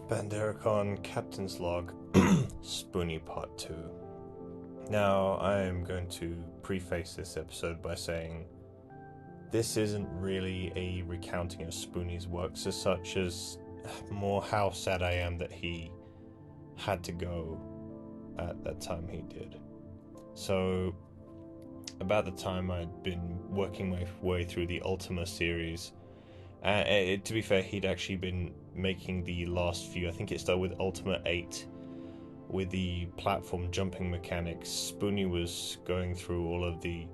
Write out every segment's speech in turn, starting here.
Banderacon Captain's Log Spoony Part 2. Now, I am going to preface this episode by saying this isn't really a recounting of Spoony's works as such as more how sad I am that he had to go at that time he did. So, about the time I'd been working my way through the Ultima series, to be fair, he'd actually been making the last few. I think it started with Ultima 8 with the platform jumping mechanics. Spoony was going through all of the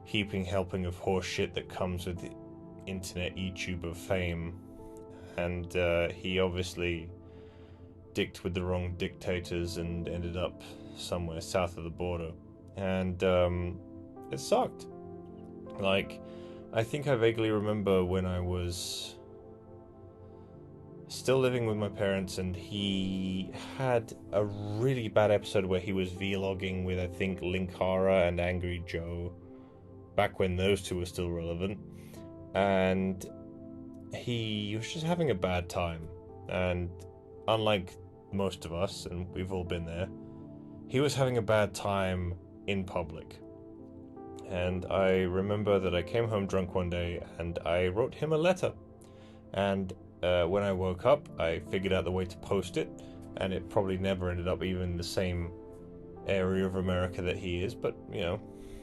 heaping helping of horse shit that comes with the internet YouTuber fame, and he obviously dicked with the wrong dictators and ended up somewhere south of the border, and it sucked. Like, I think I vaguely remember when I was still living with my parents, and he had a really bad episode where he was vlogging with, I think, Linkara and Angry Joe, back when those two were still relevant, and he was just having a bad time. And unlike most of us, and we've all been there, he was having a bad time in public. And I remember that I came home drunk one day and I wrote him a letter. And when I woke up, I figured out the way to post it, and it probably never ended up even in the same area of America that he is, but, you know,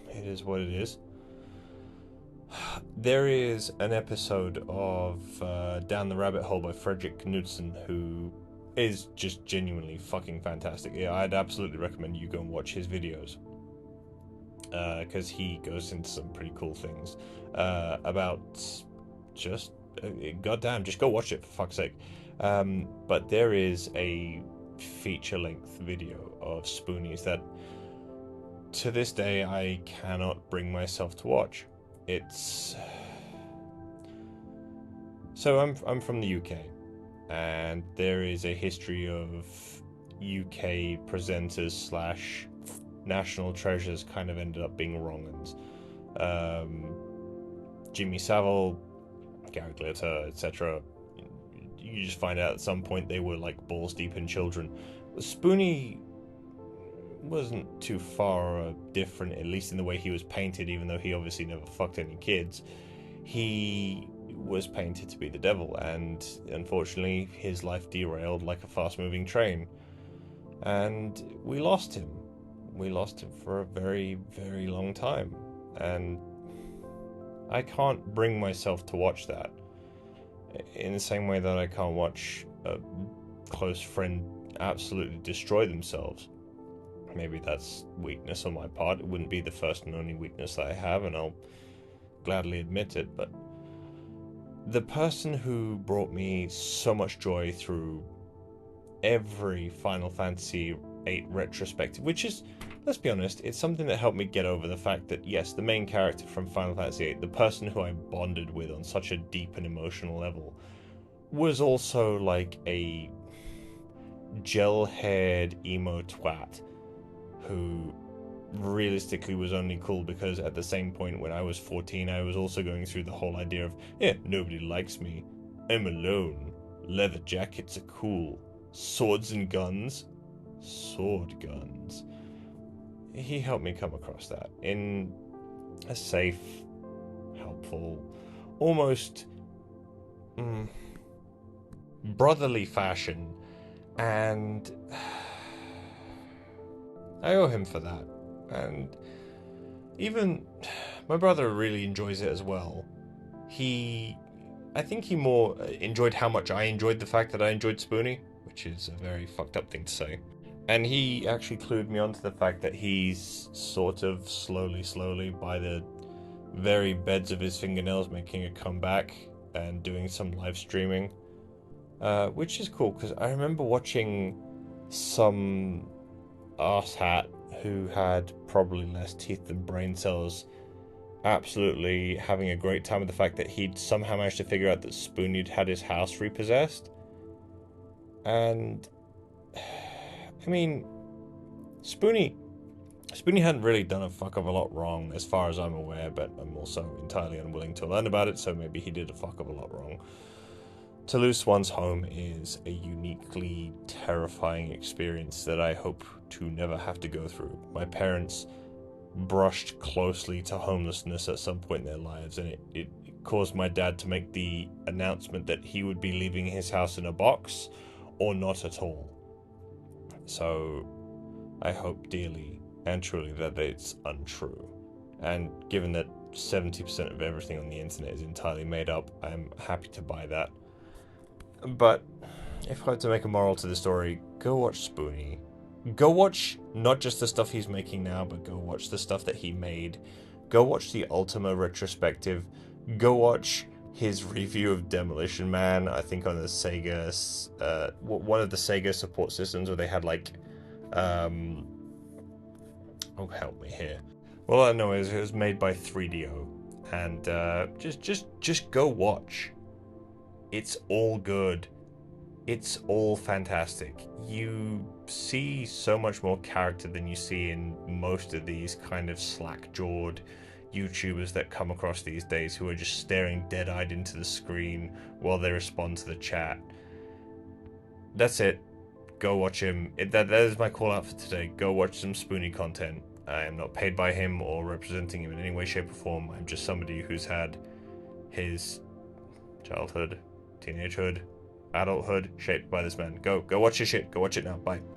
it is what it is. There is an episode of Down the Rabbit Hole by Frederick Knudsen, who is just genuinely fucking fantastic. Yeah, I'd absolutely recommend you go and watch his videos, because he goes into some pretty cool things about just goddamn, just go watch it for fuck's sake. But there is a feature-length video of Spoony's that to this day I cannot bring myself to watch. It's so I'm from the UK, and there is a history of UK presenters slash national treasures kind of ended up being wrong-uns. Jimmy Savile, Gary Glitter, etc. You just find out at some point they were like balls deep in children. Spoony wasn't too far different, at least in the way he was painted, even though he obviously never fucked any kids. He was painted to be the devil, and unfortunately his life derailed like a fast-moving train. And we lost him. We lost him for a very, very long time. And I can't bring myself to watch that. In the same way that I can't watch a close friend absolutely destroy themselves. Maybe that's weakness on my part. It wouldn't be the first and only weakness that I have, and I'll gladly admit it, but the person who brought me so much joy through every Final Fantasy VIII retrospective, which is, let's be honest, it's something that helped me get over the fact that, yes, the main character from Final Fantasy VIII, the person who I bonded with on such a deep and emotional level, was also like a gel-haired emo twat who realistically was only cool because at the same point when I was 14, I was also going through the whole idea of, nobody likes me, I'm alone, leather jackets are cool, swords and guns, sword guns. He helped me come across that in a safe, helpful, almost brotherly fashion, and I owe him for that. And even my brother really enjoys it as well. I think he more enjoyed how much I enjoyed the fact that I enjoyed Spoony, which is a very fucked up thing to say. And he actually clued me onto the fact that he's sort of slowly, by the very beds of his fingernails, making a comeback and doing some live streaming, which is cool, because I remember watching some arsehat who had probably less teeth than brain cells absolutely having a great time with the fact that he'd somehow managed to figure out that Spoony had his house repossessed. And I mean, Spoony hadn't really done a fuck of a lot wrong as far as I'm aware, but I'm also entirely unwilling to learn about it, so maybe he did a fuck of a lot wrong. To lose one's home is a uniquely terrifying experience that I hope to never have to go through. My parents brushed closely to homelessness at some point in their lives, and it caused my dad to make the announcement that he would be leaving his house in a box or not at all. So I hope dearly and truly that it's untrue. And given that 70% of everything on the internet is entirely made up, I'm happy to buy that. But if I had to make a moral to the story, go watch Spoony. Go watch not just the stuff he's making now, but go watch the stuff that he made. Go watch the Ultima retrospective. Go watch his review of Demolition Man, I think on the Sega, one of the Sega support systems where they had like, oh help me here. Well, I know it was made by 3DO, and just go watch. It's all good. It's all fantastic. You see so much more character than you see in most of these kind of slack-jawed YouTubers that come across these days who are just staring dead-eyed into the screen while they respond to the chat. That's it. Go watch him. That is my call out for today. Go watch some Spoony content. I am not paid by him or representing him in any way, shape, or form. I'm just somebody who's had his childhood, teenagehood, adulthood shaped by this man. Go watch your shit. Go watch it now. Bye.